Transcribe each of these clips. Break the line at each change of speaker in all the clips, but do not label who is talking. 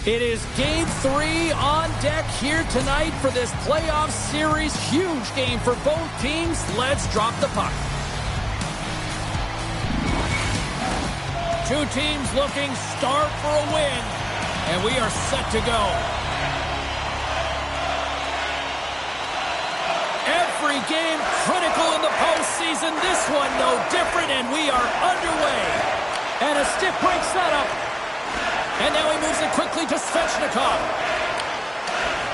It is Game 3 on deck here tonight for this playoff series. Huge game for both teams. Let's drop the puck. Two teams looking starved for a win, and we are set to go. Every game critical in the postseason. This one no different, and we are underway. And a stick breaks that up. And now he moves it quickly to Svechnikov.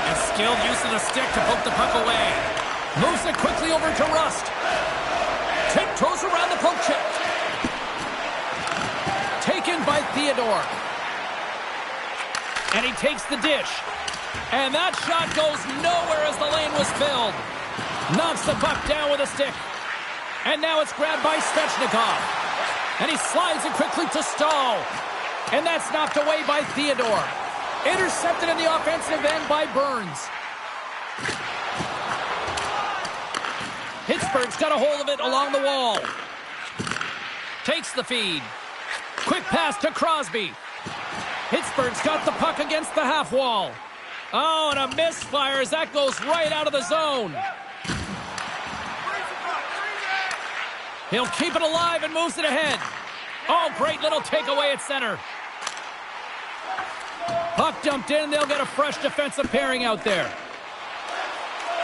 And skilled use of the stick to poke the puck away. Moves it quickly over to Rust. Tiptoes around the poke check. Taken by Theodore. And he takes the dish. And that shot goes nowhere as the lane was filled. Knocks the puck down with a stick. And now it's grabbed by Svechnikov. And he slides it quickly to Stahl. And that's knocked away by Theodore. Intercepted in the offensive end by Burns. Pittsburgh's got a hold of it along the wall. Takes the feed. Quick pass to Crosby. Pittsburgh's got the puck against the half wall. Oh, and a misfire as that goes right out of the zone. He'll keep it alive and moves it ahead. Oh, great little takeaway at center. Puck dumped in, they'll get a fresh defensive pairing out there.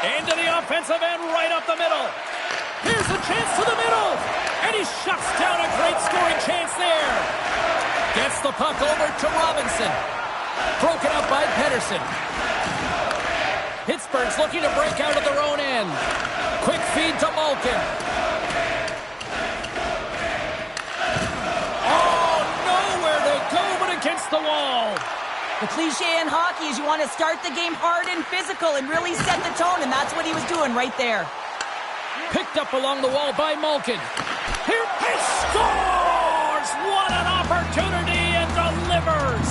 Into the offensive end, right up the middle. Here's a chance to the middle. And he shuts down a great scoring chance there. Gets the puck over to Robinson. Broken up by Pettersson. Pittsburgh's looking to break out of their own end. Quick feed to Malkin. Against the wall.
The cliche in hockey is you want to start the game hard and physical and really set the tone, and that's what he was doing right there.
Picked up along the wall by Malkin. Here he scores! What an opportunity, and delivers!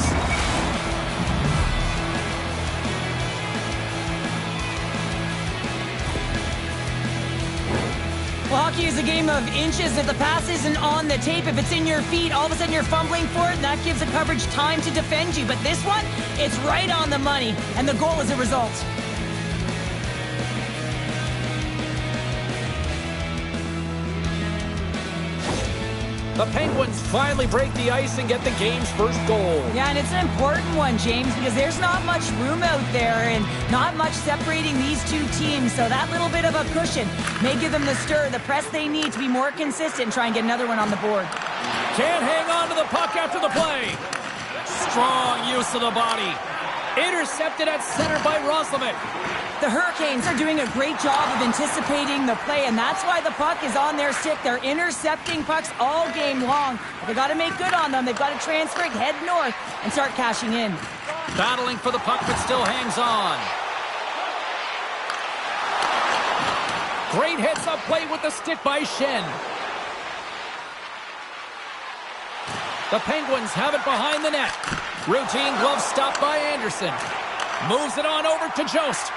Well, hockey is a game of inches. If the pass isn't on the tape, if it's in your feet, all of a sudden you're fumbling for it, and that gives the coverage time to defend you. But this one, it's right on the money, and the goal is a result.
The Penguins finally break the ice and get the game's first goal.
Yeah, and it's an important one, James, because there's not much room out there and not much separating these two teams. So that little bit of a cushion may give them the stir, the press they need to be more consistent and try and get another one on the board.
Can't hang on to the puck after the play. Strong use of the body. Intercepted at center by Roslovic.
The Hurricanes are doing a great job of anticipating the play, and that's why the puck is on their stick. They're intercepting pucks all game long. They got to make good on them. They've got to transfer it, head north, and start cashing in.
Battling for the puck, but still hangs on. Great heads-up play with the stick by Schenn. The Penguins have it behind the net. Routine glove stop by Anderson. Moves it on over to Jost.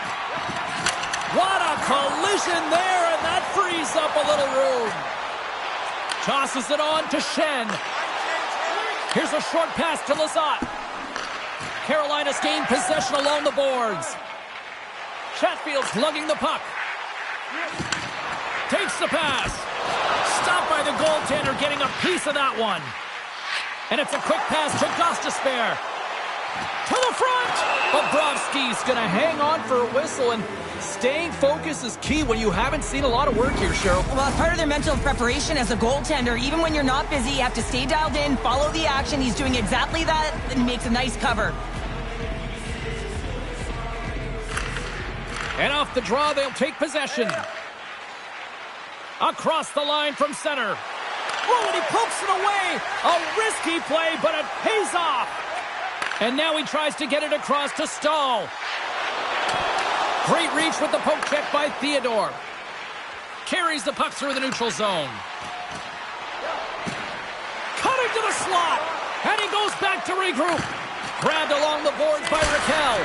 What a collision there, and that frees up a little room. Tosses it on to Schenn. Here's a short pass to Lizotte. Carolina's gained possession along the boards. Chatfield's lugging the puck. Takes the pass. Stopped by the goaltender, getting a piece of that one. And it's a quick pass to Gostisbehere. To the front! Bobrovsky's going to hang on for a whistle, and staying focused is key when you haven't seen a lot of work here, Cheryl.
Well, it's part of their mental preparation as a goaltender. Even when you're not busy, you have to stay dialed in, follow the action. He's doing exactly that, and he makes a nice cover.
And off the draw, they'll take possession. Across the line from center. Oh, and he pokes it away. A risky play, but it pays off. And now he tries to get it across to Stahl. Great reach with the poke check by Theodore. Carries the puck through the neutral zone. Cut into the slot. And he goes back to regroup. Grabbed along the boards by Raquel.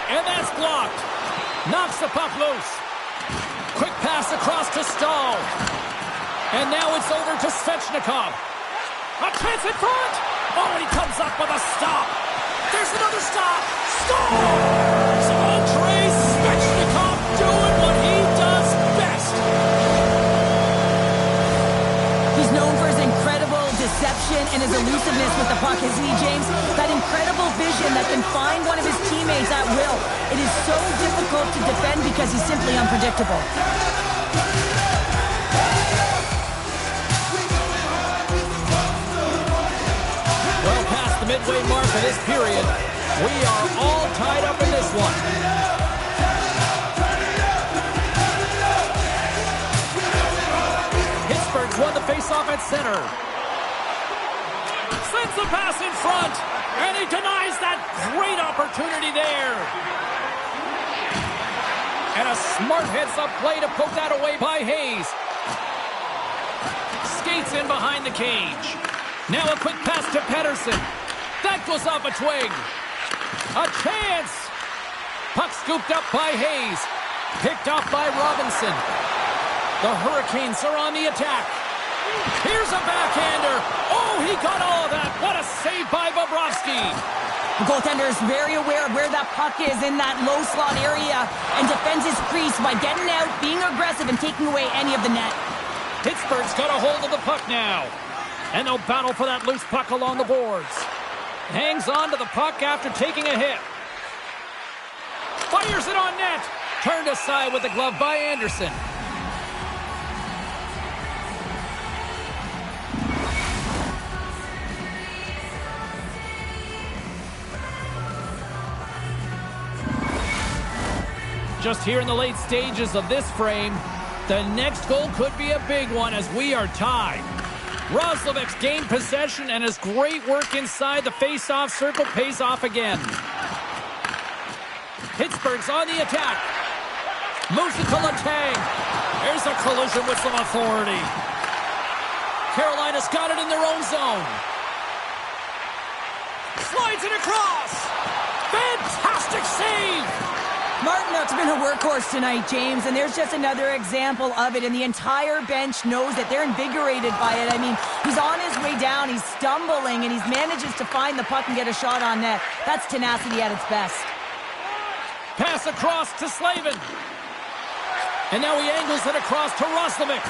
And that's blocked. Knocks the puck loose. Quick pass across to Stahl. And now it's over to Svechnikov. A chance in front. Oh, and he comes up with a stop. There's another the stop. Scores! Andrei Svechnikov doing what he does best.
He's known for his incredible deception and his elusiveness with the puck, isn't he, James? That incredible vision that can find one of his teammates at will. It is so difficult to defend because he's simply unpredictable.
Well past the midway mark of this period, we are all tied up in this one. Pittsburgh's won the faceoff at center. Sends the pass in front, and he denies that great opportunity there. And a smart heads-up play to poke that away by Hayes. Skates in behind the cage. Now a quick pass to Pettersson. That goes off a twig. A chance. Puck scooped up by Hayes. Picked off by Robinson. The Hurricanes are on the attack. Here's a backhander. Oh, he got all of that. What a save by Bobrovsky.
The goaltender is very aware of where that puck is in that low slot area and defends his crease by getting out, being aggressive, and taking away any of the net.
Pittsburgh's got a hold of the puck now. And they'll battle for that loose puck along the boards. Hangs on to the puck after taking a hit. Fires it on net. Turned aside with the glove by Anderson. Just here in the late stages of this frame, the next goal could be a big one as we are tied. Roslovic's gained possession, and his great work inside the face-off circle pays off again. Pittsburgh's on the attack. Moves it to Letang. There's a collision with some authority. Carolina's got it in their own zone. Slides it across. Fantastic save.
Martinook's been a workhorse tonight, James, and there's just another example of it, and the entire bench knows that they're invigorated by it. I mean, he's on his way down, he's stumbling, and he manages to find the puck and get a shot on net. That's tenacity at its best.
Pass across to Slavin. And now he angles it across to Roslovic.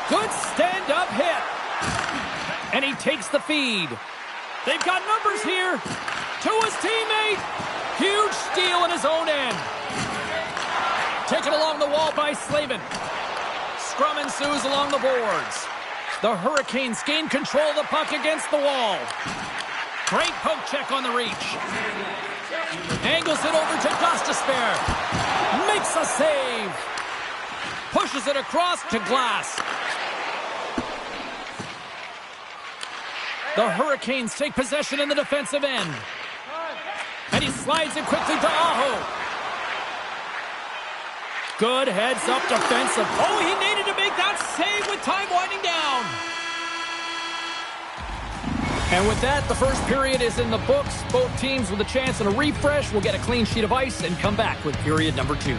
Good stand-up hit. And he takes the feed. They've got numbers here. To his teammate. Huge steal in his own end. Taken along the wall by Slavin. Scrum ensues along the boards. The Hurricanes gain control of the puck against the wall. Great poke check on the reach. Angles it over to Gostisbehere. Makes a save. Pushes it across to Glass. The Hurricanes take possession in the defensive end. And he slides it quickly to Aho. Good heads-up defensive. Oh, he needed to make that save with time winding down. And with that, the first period is in the books. Both teams with a chance and a refresh will get a clean sheet of ice and come back with period number 2.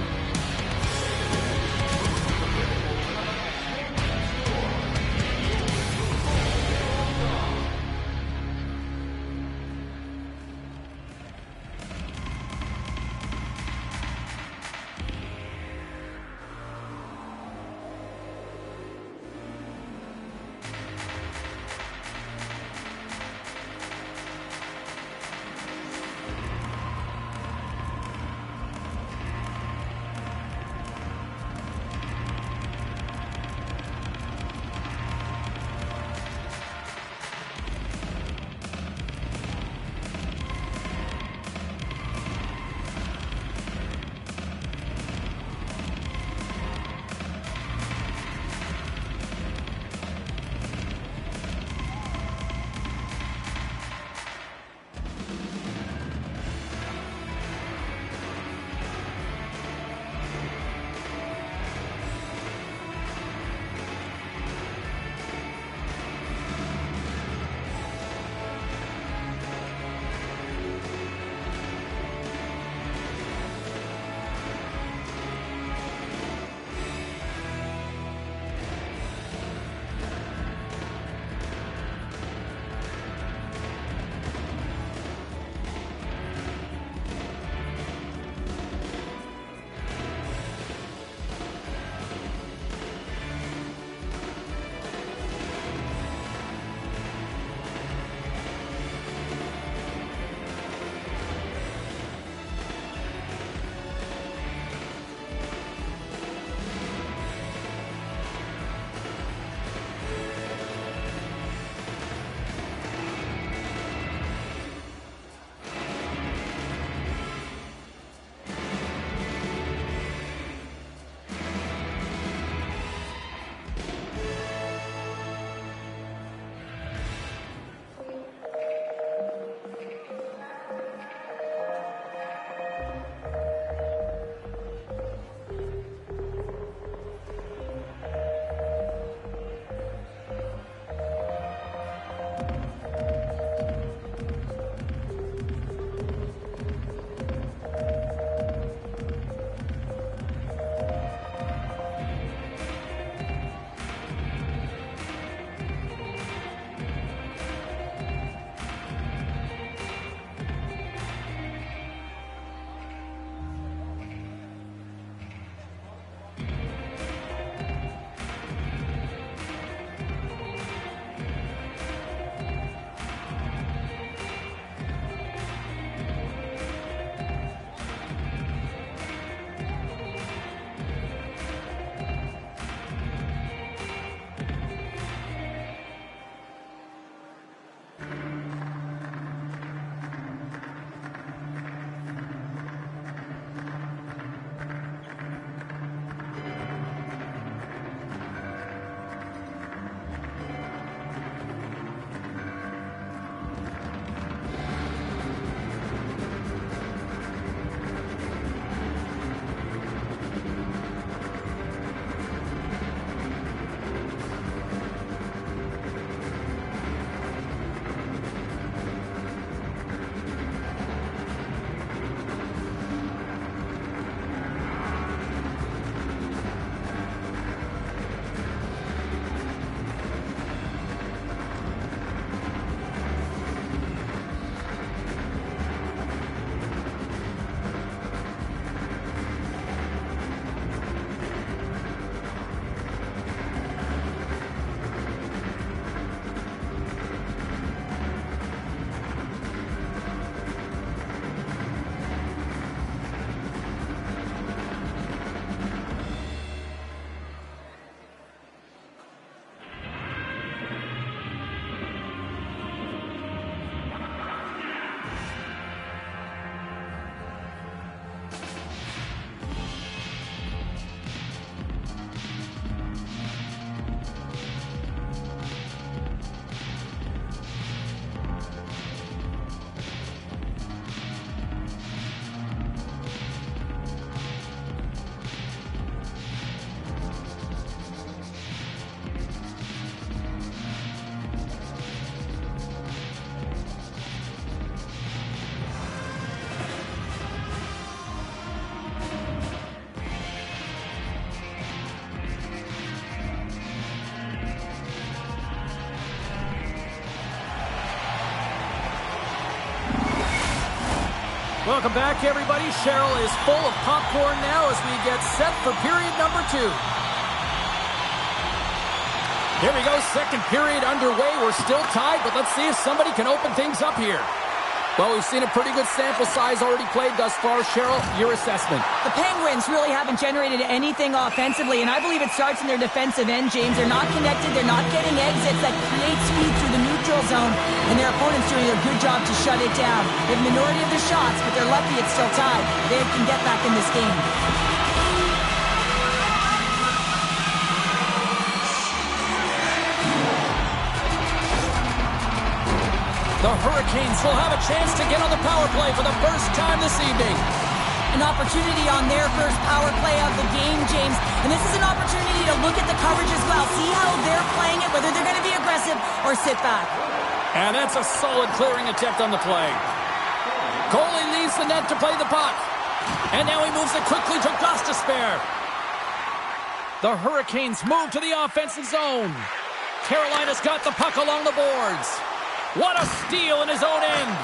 Welcome back, everybody. Cheryl is full of popcorn now as we get set for period number 2. Here we go, second period underway. We're still tied, but let's see if somebody can open things up here. Well, we've seen a pretty good sample size already played thus far. Cheryl, your assessment.
The Penguins really haven't generated anything offensively, and I believe it starts in their defensive end, James. They're not connected. They're not getting exits that create speed through the neutral zone, and their opponent's doing a good job to shut it down. They have a minority of the shots, but they're lucky it's still tied. They can get back in this game.
The Hurricanes will have a chance to get on the power play for the first time this evening.
An opportunity on their first power play of the game, James. And this is an opportunity to look at the coverage as well. See how they're playing it, whether they're going to be aggressive or sit back.
And that's a solid clearing attempt on the play. Goalie leaves the net to play the puck. And now he moves it quickly to Gostisbehere. The Hurricanes move to the offensive zone. Carolina's got the puck along the boards. What a steal in his own end.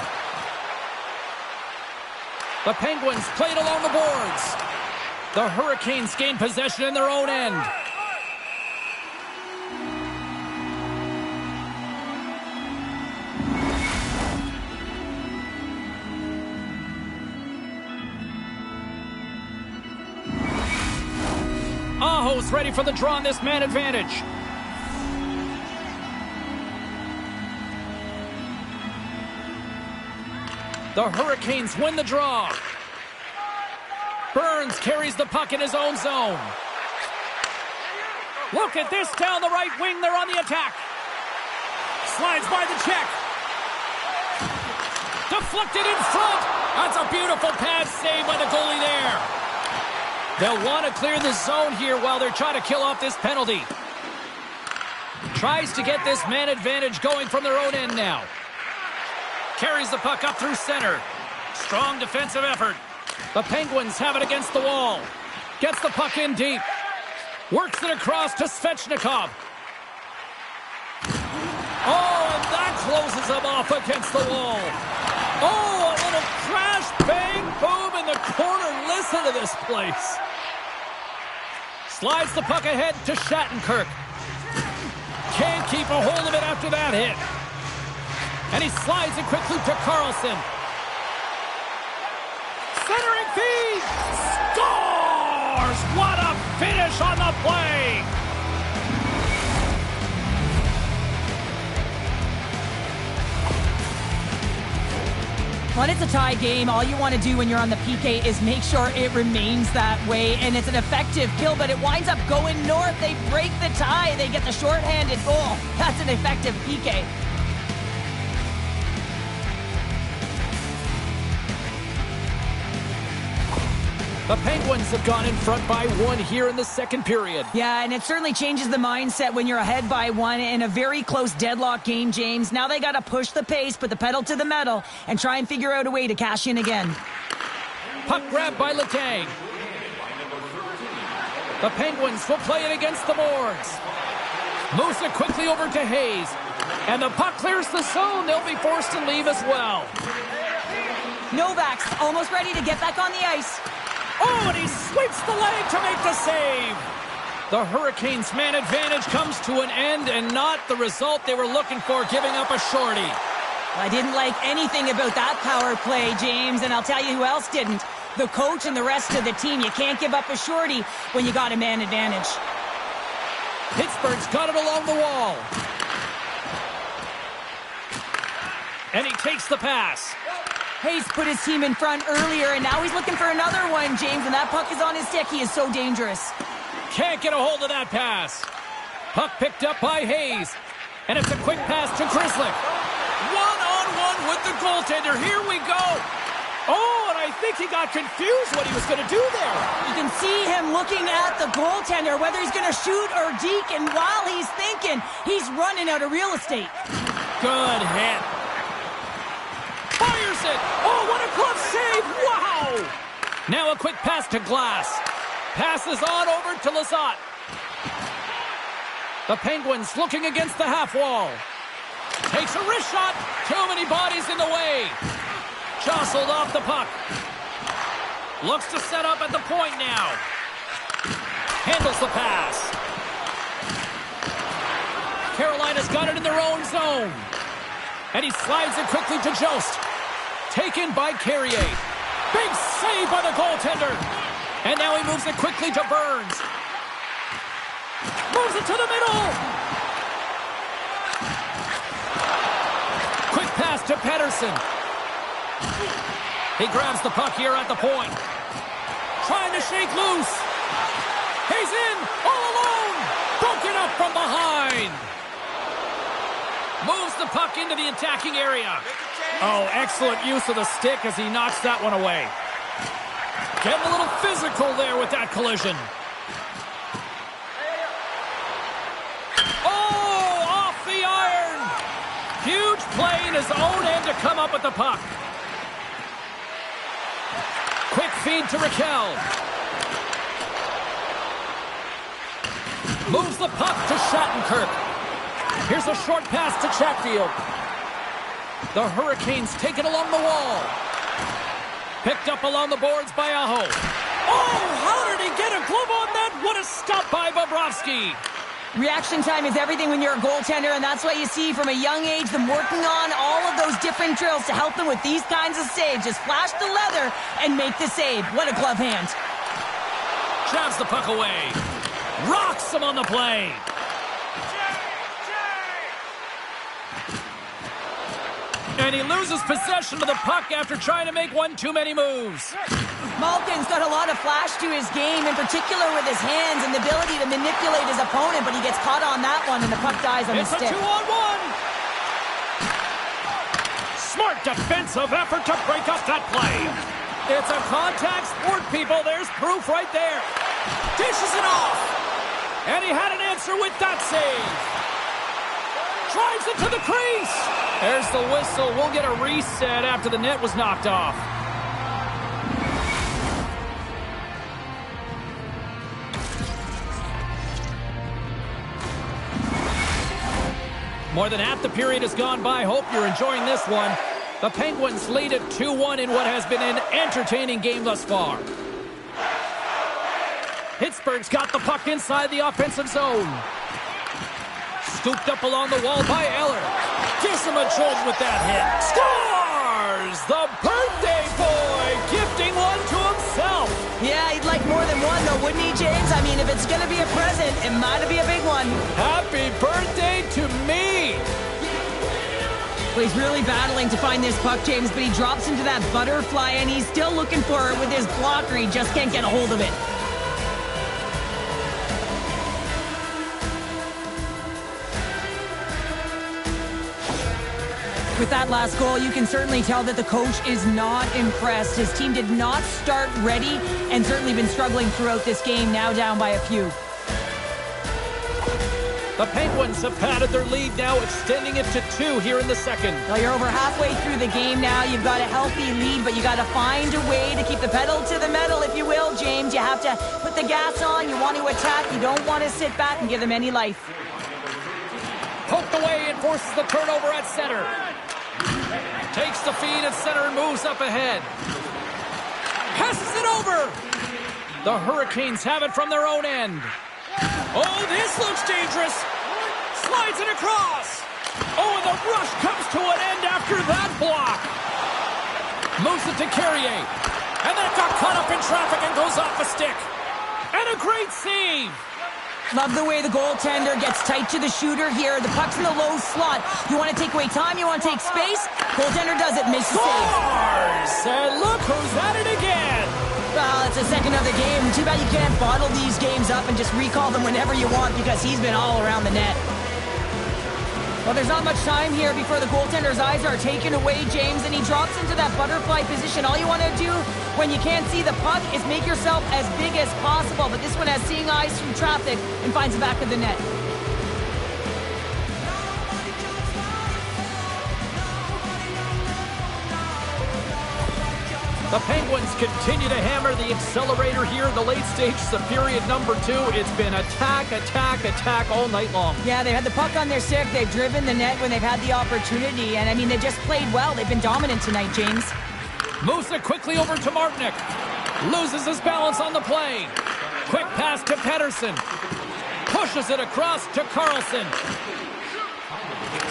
The Penguins played along the boards. The Hurricanes gain possession in their own end. Aho's ready for the draw on this man advantage. The Hurricanes win the draw. Burns carries the puck in his own zone. Look at this down the right wing. They're on the attack. Slides by the check. Deflected in front. That's a beautiful pass save by the goalie there. They'll want to clear the zone here while they're trying to kill off this penalty. Tries to get this man advantage going from their own end now. Carries the puck up through center. Strong defensive effort. The Penguins have it against the wall. Gets the puck in deep. Works it across to Svechnikov. Oh, and that closes him off against the wall. Oh, a little crash, bang, boom in the corner. Listen to this place. Slides the puck ahead to Shattenkirk. Can't keep a hold of it after that hit. And he slides it quickly to Carlson. Centering feed! Scores! What a finish on the play!
When it's a tie game, all you want to do when you're on the PK is make sure it remains that way, and it's an effective kill, but it winds up going north. They break the tie. They get the shorthanded goal. That's an effective PK.
The Penguins have gone in front by 1 here in the second period.
Yeah, and it certainly changes the mindset when you're ahead by 1 in a very close deadlock game, James. Now they got to push the pace, put the pedal to the metal, and try and figure out a way to cash in again.
Puck grab by Letang. The Penguins will play it against the boards. Moves it quickly over to Hayes. And the puck clears the zone. They'll be forced to leave as well.
Novak's almost ready to get back on the ice.
Oh, and he sweeps the leg to make the save. The Hurricanes' man advantage comes to an end, and not the result they were looking for, giving up a shorty.
I didn't like anything about that power play, James, and I'll tell you who else didn't. The coach and the rest of the team. You can't give up a shorty when you got a man advantage.
Pittsburgh's got it along the wall. And he takes the pass.
Hayes put his team in front earlier, and now he's looking for another one, James, and that puck is on his stick. He is so dangerous.
Can't get a hold of that pass. Puck picked up by Hayes, and it's a quick pass to Grzelcyk. One-on-one with the goaltender. Here we go. Oh, and I think he got confused what he was going to do there.
You can see him looking at the goaltender, whether he's going to shoot or deke, and while he's thinking, he's running out of real estate.
Good hit. Fires it! Oh, what a glove save! Wow! Now a quick pass to Glass. Passes on over to Lizotte. The Penguins looking against the half wall. Takes a wrist shot. Too many bodies in the way. Jostled off the puck. Looks to set up at the point now. Handles the pass. Carolina's got it in their own zone. And he slides it quickly to Jost. Taken by Carrier. Big save by the goaltender. And now he moves it quickly to Burns. Moves it to the middle. Quick pass to Pettersson. He grabs the puck here at the point. Trying to shake loose. He's in all alone. Broken up from behind. Moves the puck into the attacking area. Oh, excellent use of the stick as he knocks that one away. Getting a little physical there with that collision. Oh, off the iron. Huge play in his own end to come up with the puck. Quick feed to Raquel. Moves the puck to Shattenkirk. Here's a short pass to Chatfield. The Hurricanes take it along the wall. Picked up along the boards by Aho. Oh, how did he get a glove on that? What a stop by Bobrovsky.
Reaction time is everything when you're a goaltender, and that's why you see from a young age them working on all of those different drills to help them with these kinds of saves. Just flash the leather and make the save. What a glove hand.
Jabs the puck away. Rocks him on the play. And he loses possession of the puck after trying to make one too many moves.
Malkin's got a lot of flash to his game, in particular with his hands and the ability to manipulate his opponent, but he gets caught on that one and the puck dies on the stick.
It's a 2-on-1. Smart defensive effort to break up that play. It's a contact sport, people. There's proof right there. Dishes it off. And he had an answer with that save. Drives it to the crease. There's the whistle. We'll get a reset after the net was knocked off. More than half the period has gone by. Hope you're enjoying this one. The Penguins lead it 2-1 in what has been an entertaining game thus far. Pittsburgh's got the puck inside the offensive zone. Scooped up along the wall by Eller. Gives him a jolt with that hit. Scores! The birthday boy gifting one to himself.
Yeah, he'd like more than one though, wouldn't he, James? I mean, if it's going to be a present, it might be a big one.
Happy birthday to me!
Well, he's really battling to find this puck, James, but he drops into that butterfly, and he's still looking for it with his blocker. He just can't get a hold of it. With that last goal, you can certainly tell that the coach is not impressed. His team did not start ready and certainly been struggling throughout this game, now down by a few.
The Penguins have padded their lead now, extending it to 2 here in the second.
Well, you're over halfway through the game now. You've got a healthy lead, but you got to find a way to keep the pedal to the metal, if you will, James. You have to put the gas on. You want to attack. You don't want to sit back and give them any life.
Poked away and forces the turnover at center. Takes the feed at center and moves up ahead. Passes it over. The Hurricanes have it from their own end. Oh, this looks dangerous. Slides it across. Oh, and the rush comes to an end after that block. Moves it to Carrier. And then it got caught up in traffic and goes off a stick. And a great save.
Love the way the goaltender gets tight to the shooter here. The puck's in the low slot. You want to take away time, you want to take space. Goaltender does it, makes the save.
Scores! And look who's at it again.
Well, it's the second of the game. Too bad you can't bottle these games up and just recall them whenever you want, because he's been all around the net. Well, there's not much time here before the goaltender's eyes are taken away, James, and he drops into that butterfly position. All you want to do when you can't see the puck is make yourself as big as possible, but this one has seeing eyes through traffic and finds the back of the net.
The Penguins continue to hammer the accelerator here in the late stages of period number 2. It's been attack, attack, attack all night long.
Yeah, they've had the puck on their stick. They've driven the net when they've had the opportunity. And, I mean, they've just played well. They've been dominant tonight, James.
Moves it quickly over to Martinick. Loses his balance on the play. Quick pass to Pedersen. Pushes it across to Carlson.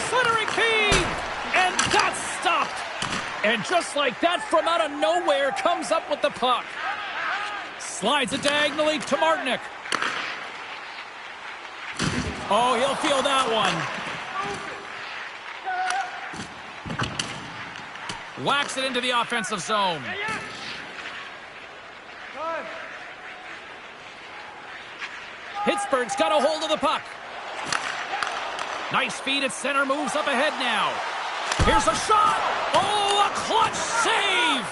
Centering feed! And that's stopped! And just like that, from out of nowhere, comes up with the puck. Slides it diagonally to Martinick. Oh, he'll feel that one. Whacks it into the offensive zone. Pittsburgh's got a hold of the puck. Nice feed at center, moves up ahead now. Here's a shot. Oh, a clutch save.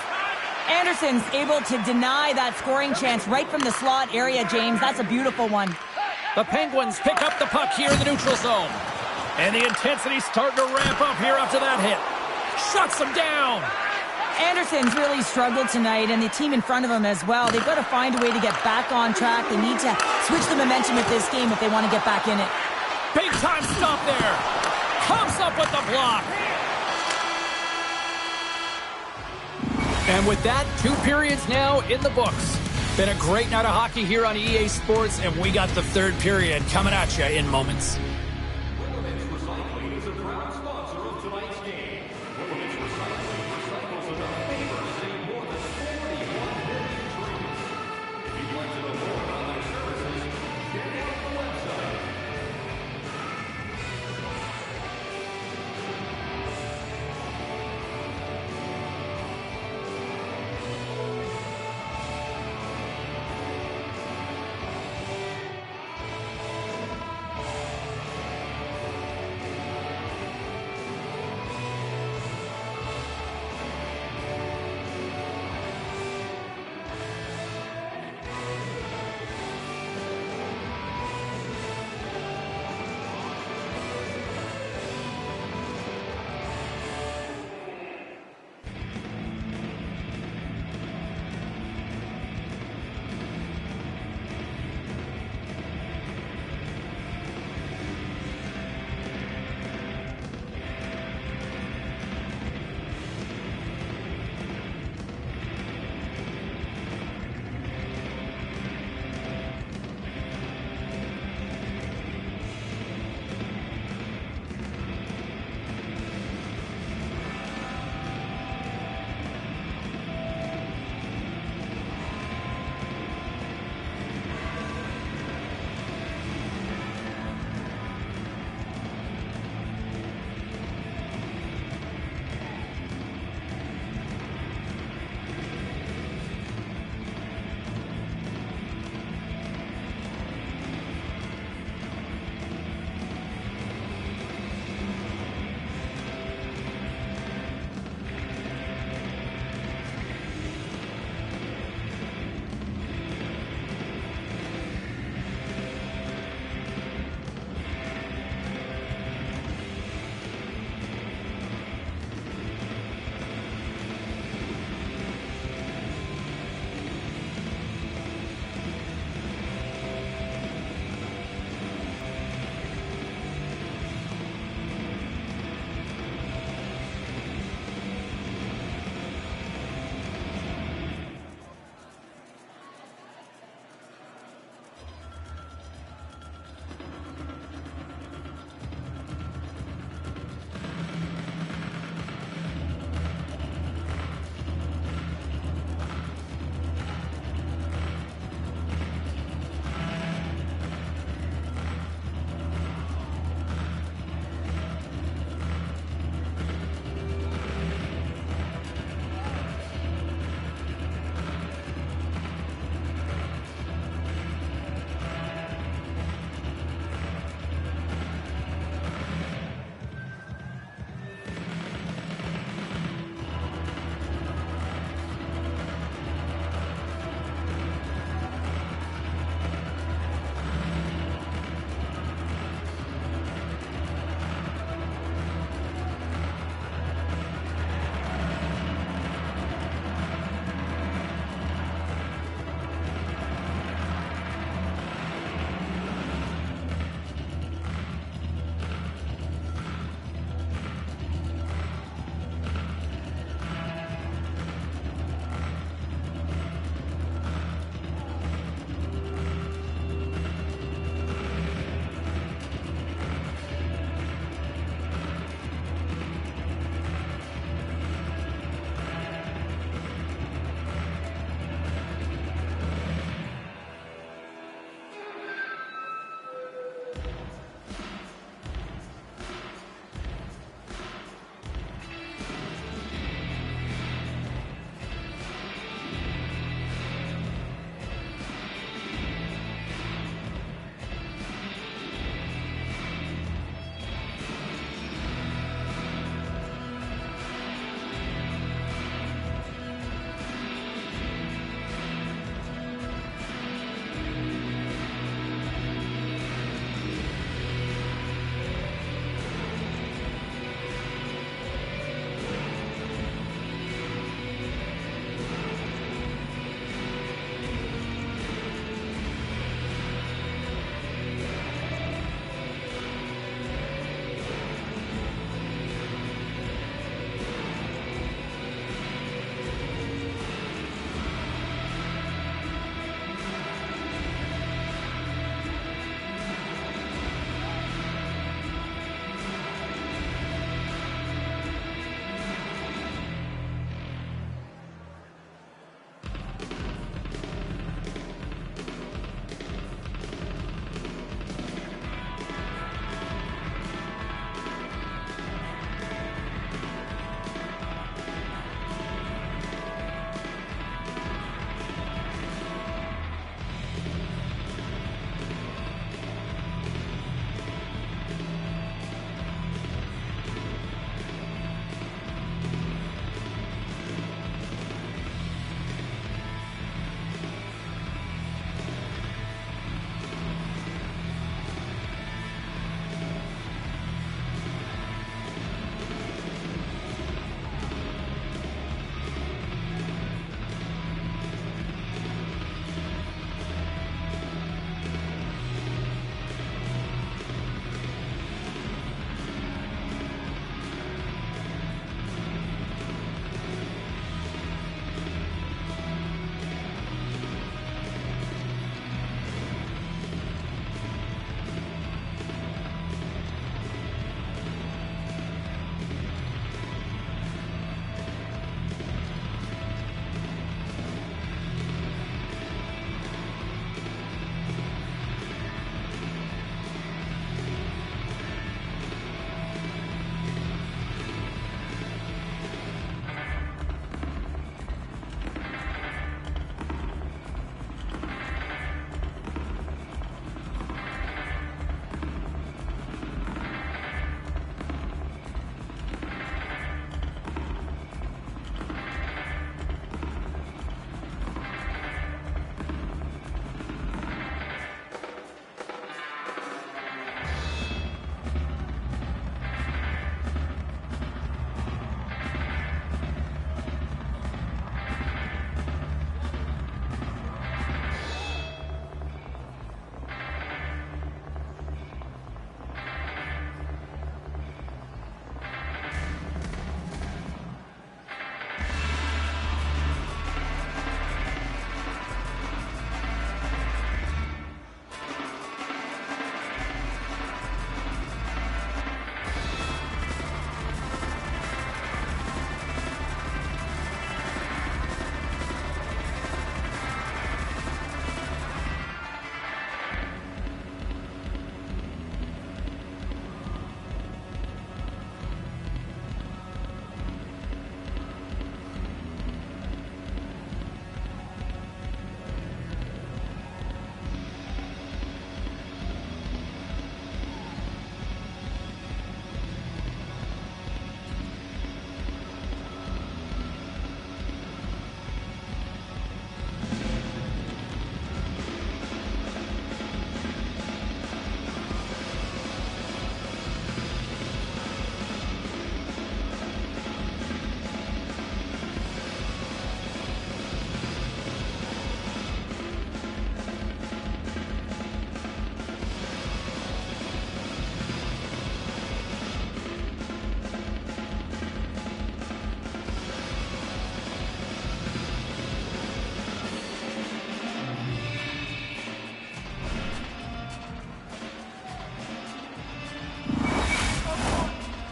Anderson's able to deny that scoring chance right from the slot area, James. That's a beautiful one.
The Penguins pick up the puck here in the neutral zone. And the intensity's starting to ramp up here after that hit. Shuts them down.
Anderson's really struggled tonight, and the team in front of him as well. They've got to find a way to get back on track. They need to switch the momentum of this game if they want to get back in it.
Big time stop there. Comes up with the block. And with that, 2 periods now in the books. Been a great night of hockey here on EA Sports, and we got the 3rd period coming at you in moments.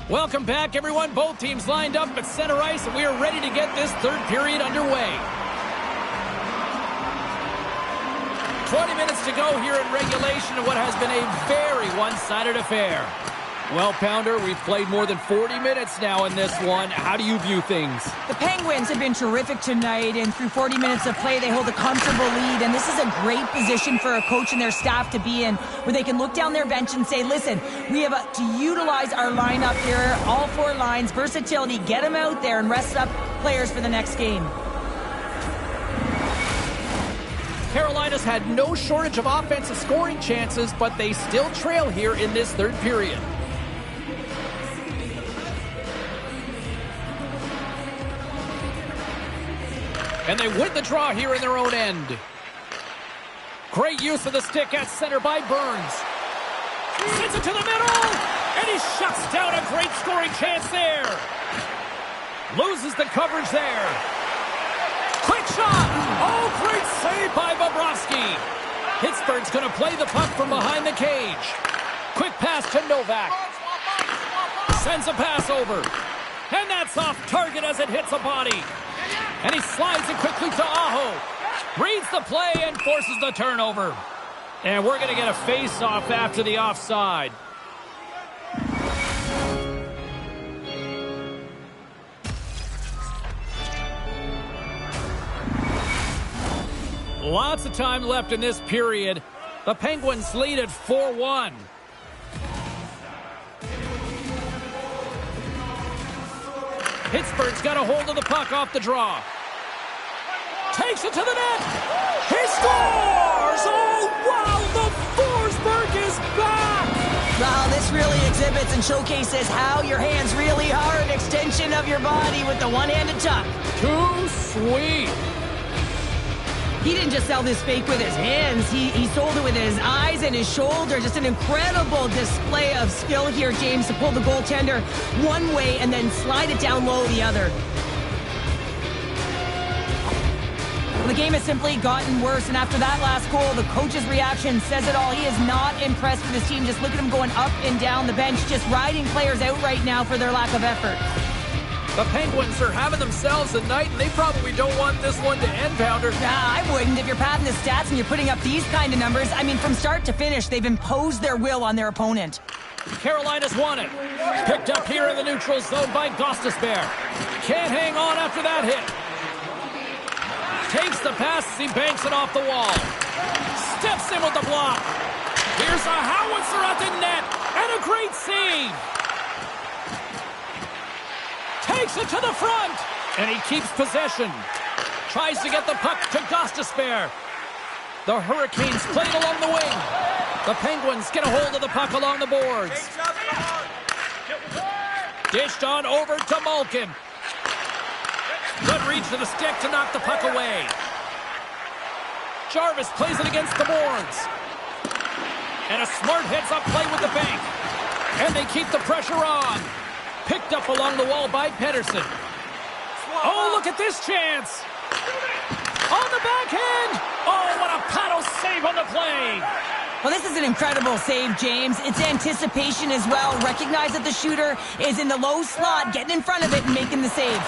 Welcome back, everyone. Both teams lined up at center ice, and we are ready to get this third period underway. 20 minutes to go here in regulation of what has been a very one-sided affair. Well, Pounder, we've played more than 40 minutes now in this one. How do you view things?
The Penguins have been terrific tonight, and through 40 minutes of play, they hold a comfortable lead, and this is a great position for a coach and their staff to be in, where they can look down their bench and say, listen, we have to utilize our lineup here, all four lines, versatility, get them out there and rest up players for the next game.
Carolina's had no shortage of offensive scoring chances, but they still trail here in this third period. And they win the draw here in their own end. Great use of the stick at center by Burns. Sends it to the middle, and he shuts down a great scoring chance there. Loses the coverage there. Quick shot! Oh, great save by Bobrovsky. Pittsburgh's going to play the puck from behind the cage. Quick pass to Novak. Sends a pass over. And that's off target as it hits a body. And he slides it quickly to Aho. Reads the play and forces the turnover. And we're going to get a face-off after the offside. Lots of time left in this period. The Penguins lead at 4-1. Pittsburgh's got a hold of the puck off the draw. Takes it to the net. He scores! Oh, wow! The Forsberg is back!
Wow, this really exhibits and showcases how your hands really are an extension of your body with the one-handed tuck.
Too sweet.
He didn't just sell this fake with his hands. He sold it with his eyes and his shoulder. Just an incredible display of skill here, James, to pull the goaltender one way and then slide it down low the other. Well, the game has simply gotten worse, and after that last goal, the coach's reaction says it all. He is not impressed with his team. Just look at him going up and down the bench, just riding players out right now for their lack of effort.
The Penguins are having themselves a night, and they probably don't want this one to end, Pounder.
Nah, I wouldn't. If you're padding the stats and you're putting up these kind of numbers, I mean, from start to finish, they've imposed their will on their opponent.
Carolina's won it. Picked up here in the neutral zone by Gostisbehere. Can't hang on after that hit. Takes the pass as he banks it off the wall. Steps in with the block. Here's a howitzer at the net, and a great save. Takes it to the front, and he keeps possession. Tries to get the puck to Gostisbehere. The Hurricanes played along the wing. The Penguins get a hold of the puck along the boards. Dished on over to Malkin. Good reach to the stick to knock the puck away. Jarvis plays it against the boards. And a smart heads-up play with the bank. And they keep the pressure on. Picked up along the wall by Pettersson. Oh, look at this chance. On the backhand. Oh, what a paddle save on the play.
Well, this is an incredible save, James. It's anticipation as well. Recognize that the shooter is in the low slot, getting in front of it and making the save.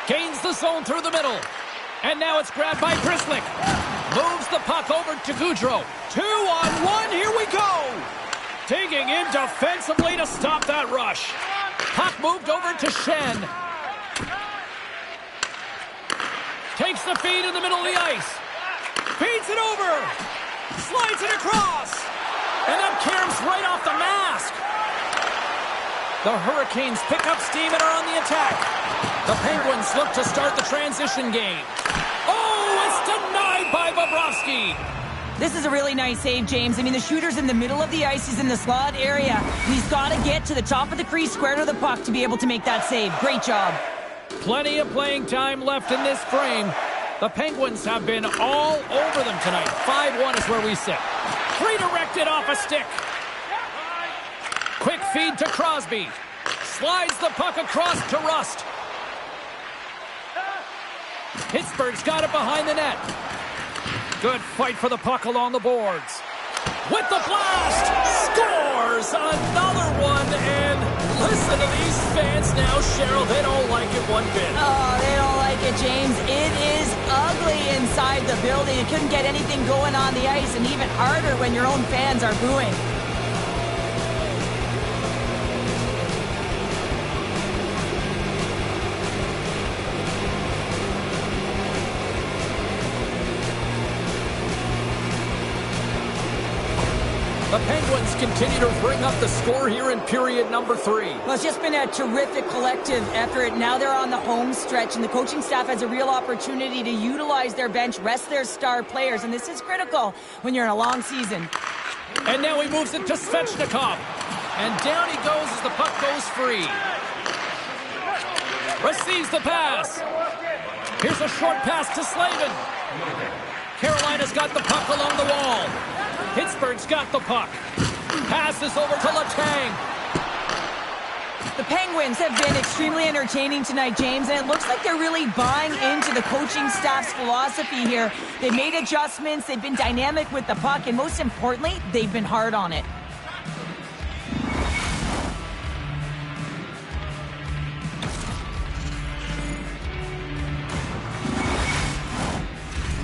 Gains the zone through the middle. And now it's grabbed by Prislick. Moves the puck over to Gaudreau. 2-on-1, here we go. Digging in defensively to stop that rush. Puck moved over to Shen. Takes the feed in the middle of the ice. Feeds it over. Slides it across. And that caroms right off the mask. The Hurricanes pick up steam and are on the attack. The Penguins look to start the transition game. Oh, it's denied by Bobrovsky.
This is a really nice save, James. I mean, the shooter's in the middle of the ice. He's in the slot area. He's got to get to the top of the crease, square to the puck to be able to make that save. Great job.
Plenty of playing time left in this frame. The Penguins have been all over them tonight. 5-1 is where we sit. Redirected off a stick. Quick feed to Crosby. Slides the puck across to Rust. Pittsburgh's got it behind the net. Good fight for the puck along the boards. with the blast, scores another one, and listen to these fans now, Cheryl. They don't like it one bit.
Oh, they don't like it, James. It is ugly inside the building. It couldn't get anything going on the ice, and even harder when your own fans are booing.
The Penguins continue to bring up the score here in period number 3.
Well, it's just been a terrific collective effort. Now they're on the home stretch, and the coaching staff has a real opportunity to utilize their bench, rest their star players, and this is critical when you're in a long season.
And now he moves it to Svechnikov. And down he goes as the puck goes free. Receives the pass. Here's a short pass to Slavin. Carolina's got the puck along the wall. Pittsburgh's got the puck. Passes over to Letang.
The Penguins have been extremely entertaining tonight, James, and it looks like they're really buying into the coaching staff's philosophy here. They've made adjustments, they've been dynamic with the puck, and most importantly, they've been hard on it.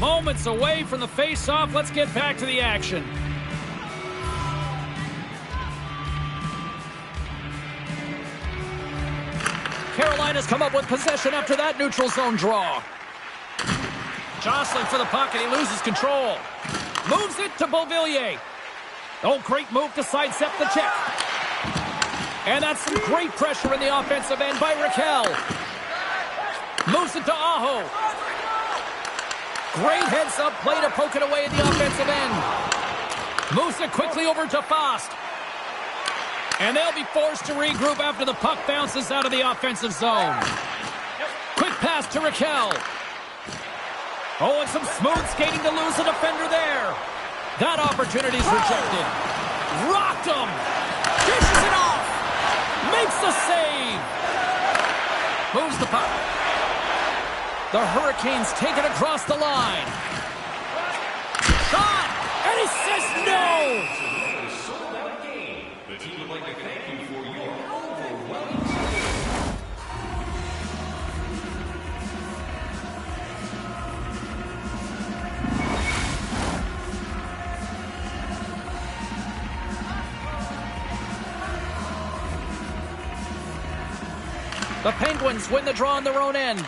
Moments away from the face-off. Let's get back to the action. Carolina's come up with possession after that neutral zone draw. Jostling for the puck, and he loses control. Moves it to Beauvillier. Oh, great move to sidestep the check. And that's some great pressure in the offensive end by Raquel. Moves it to Aho. Great heads-up play to poke it away at the offensive end. Moves it quickly over to Fost. And they'll be forced to regroup after the puck bounces out of the offensive zone. Quick pass to Raquel. Oh, and some smooth skating to lose a defender there. That opportunity's rejected. Rocked him. Dishes it off. Makes the save. Moves the puck. The Hurricanes take it across the line. Shot! And he says no!
The team would like to thank you for your overwhelming support.
The Penguins win the draw on their own end.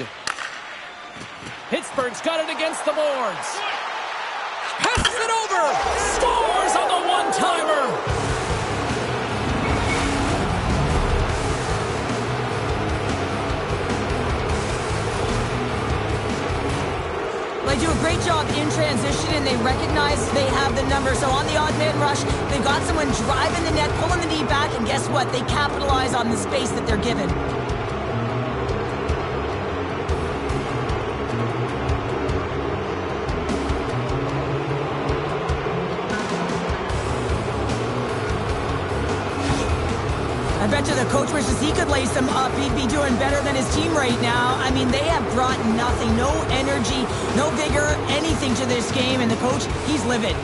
Pittsburgh's got it against the boards. Passes it over! Scores on the one-timer!
They do a great job in transition, and they recognize they have the number. So on the odd man rush, they've got someone driving the net, pulling the knee back, and guess what? They capitalize on the space that they're given. I bet you the coach wishes he could lace them up. He'd be doing better than his team right now. I mean, they have brought nothing, no energy, no vigor, anything to this game, and the coach, he's livid.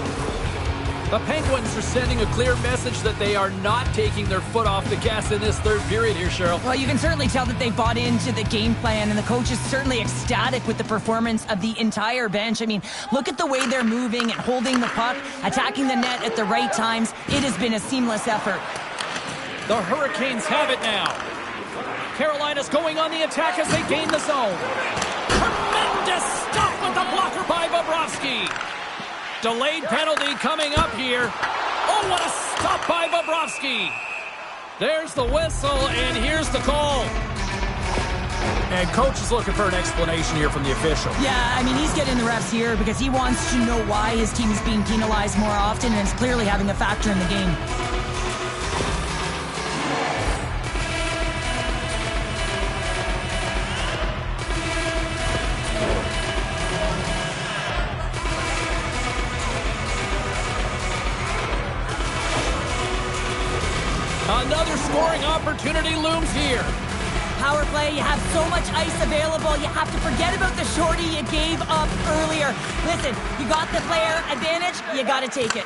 The Penguins are sending a clear message that they are not taking their foot off the gas in this third period here, Cheryl.
Well, you can certainly tell that they bought into the game plan, and the coach is certainly ecstatic with the performance of the entire bench. I mean, look at the way they're moving and holding the puck, attacking the net at the right times. It has been a seamless effort.
The Hurricanes have it now. Carolina's going on the attack as they gain the zone. Tremendous stop with the blocker by Bobrovsky. Delayed penalty coming up here. Oh, what a stop by Bobrovsky. There's the whistle, and here's the call. And coach is looking for an explanation here from the official.
Yeah, I mean, he's getting the refs here because he wants to know why his team is being penalized more often, and it's clearly having a factor in the game.
Another scoring opportunity looms here.
Power play, you have so much ice available, you have to forget about the shorty you gave up earlier. Listen, you got the player advantage, you got to take it.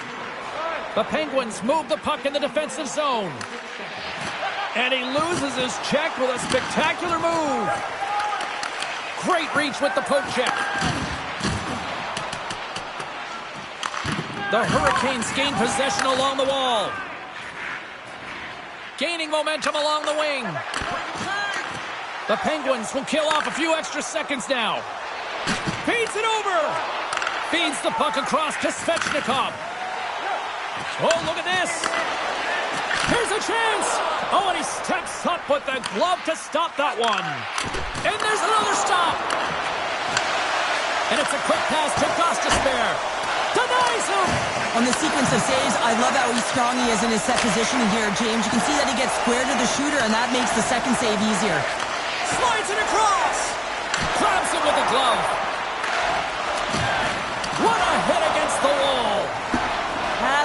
The Penguins move the puck in the defensive zone. And he loses his check with a spectacular move. Great reach with the poke check. The Hurricanes gain possession along the wall. Gaining momentum along the wing. The Penguins will kill off a few extra seconds now. Feeds it over. Feeds the puck across to Svechnikov. Oh, look at this. Here's a chance. Oh, and he steps up with the glove to stop that one. And there's another stop. And it's a quick pass to Gostisbehere. Denies him.
On the sequence of saves, I love how strong he is in his set positioning here, James. You can see that he gets square to the shooter, and that makes the second save easier.
Slides it across. Grabs it with the glove. What a hit against the wall.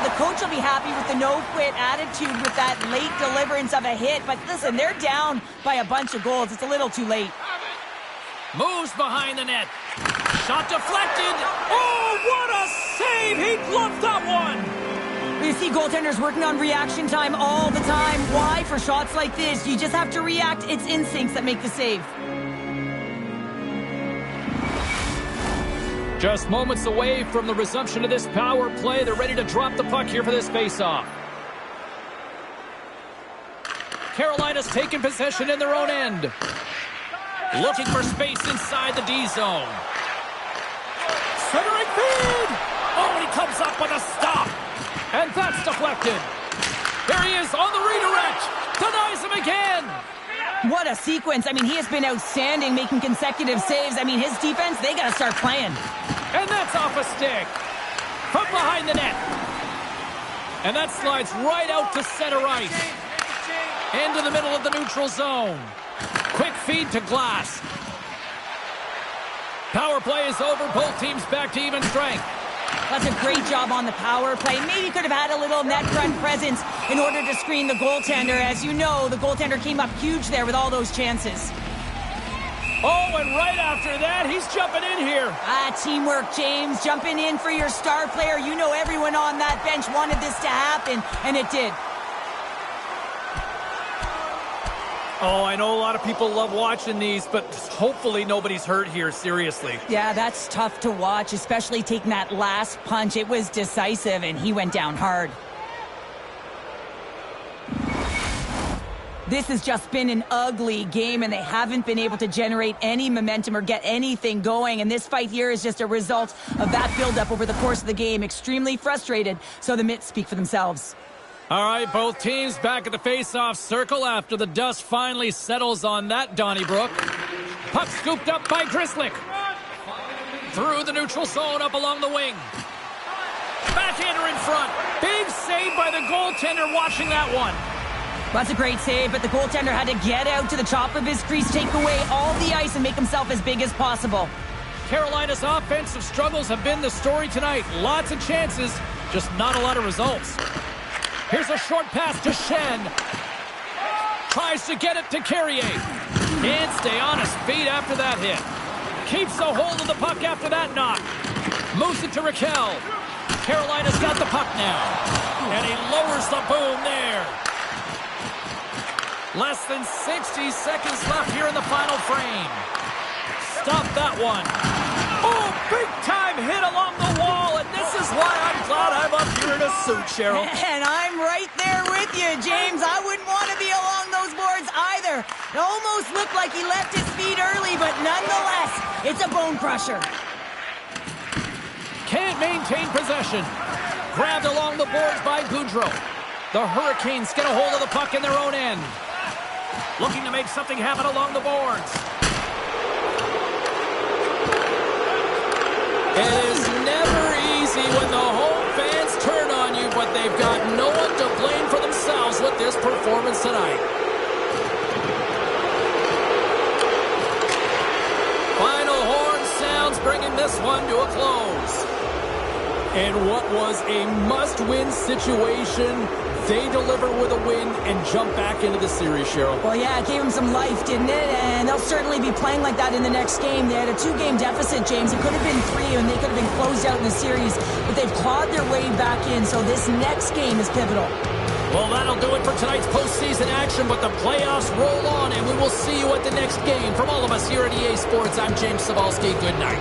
The coach will be happy with the no-quit attitude with that late deliverance of a hit. But listen, they're down by a bunch of goals. It's a little too late.
Moves behind the net. Shot deflected. Oh, what a save. He gloved that one.
You see goaltenders working on reaction time all the time. Why? For shots like this, you just have to react. It's instincts that make the save.
Just moments away from the resumption of this power play. They're ready to drop the puck here for this faceoff. Carolina's taking possession in their own end. Looking for space inside the D zone. Centering feed! Oh, and he comes up with a stop. And that's deflected. There he is on the redirect. Denies him again.
What a sequence. I mean, he has been outstanding making consecutive saves. I mean, his defense, they got to start playing.
And that's off a stick. From behind the net. And that slides right out to center ice. Into the middle of the neutral zone. Quick feed to Glass. Power play is over. Both teams back to even strength.
That's a great job on the power play. Maybe could have had a little net front presence in order to screen the goaltender. As you know, the goaltender came up huge there with all those chances.
Oh, and right after that, he's jumping in here.
Teamwork, James. Jumping in for your star player. You know everyone on that bench wanted this to happen, and it did.
Oh, I know a lot of people love watching these, but hopefully nobody's hurt here, seriously.
Yeah, that's tough to watch, especially taking that last punch. It was decisive, and he went down hard. This has just been an ugly game, and they haven't been able to generate any momentum or get anything going. And this fight here is just a result of that buildup over the course of the game. Extremely frustrated, so the mitts speak for themselves.
All right, both teams back at the face-off circle after the dust finally settles on that Donnybrook. Puck scooped up by Grzelcyk. Through the neutral zone up along the wing. Backhander in front. Big save by the goaltender watching that one.
That's a great save, but the goaltender had to get out to the top of his crease, take away all the ice, and make himself as big as possible.
Carolina's offensive struggles have been the story tonight. Lots of chances, just not a lot of results. Here's a short pass to Shen. Tries to get it to Carrier. Can't stay on his feet after that hit. Keeps a hold of the puck after that knock. Moves it to Raquel. Carolina's got the puck now. And he lowers the boom there. Less than 60 seconds left here in the final frame. Stop that one. Oh, big-time hit along the wall, and this is why I'm glad I'm up here in a suit, Cheryl.
And I'm right there with you, James. I wouldn't want to be along those boards either. It almost looked like he left his feet early, but nonetheless, it's a bone crusher.
Can't maintain possession. Grabbed along the boards by Goudreau. The Hurricanes get a hold of the puck in their own end. Looking to make something happen along the boards. It is never easy when the home fans turn on you, but they've got no one to blame for themselves with this performance tonight. Final horn sounds bringing this one to a close. And what was a must-win situation, they deliver with a win and jump back into the series, Cheryl.
Well, yeah, it gave them some life, didn't it? And they'll certainly be playing like that in the next game. They had a 2-game deficit, James. It could have been 3, and they could have been closed out in the series. But they've clawed their way back in, so this next game is pivotal.
Well, that'll do it for tonight's postseason action, but the playoffs roll on, and we will see you at the next game. From all of us here at EA Sports, I'm James Cebulski. Good night.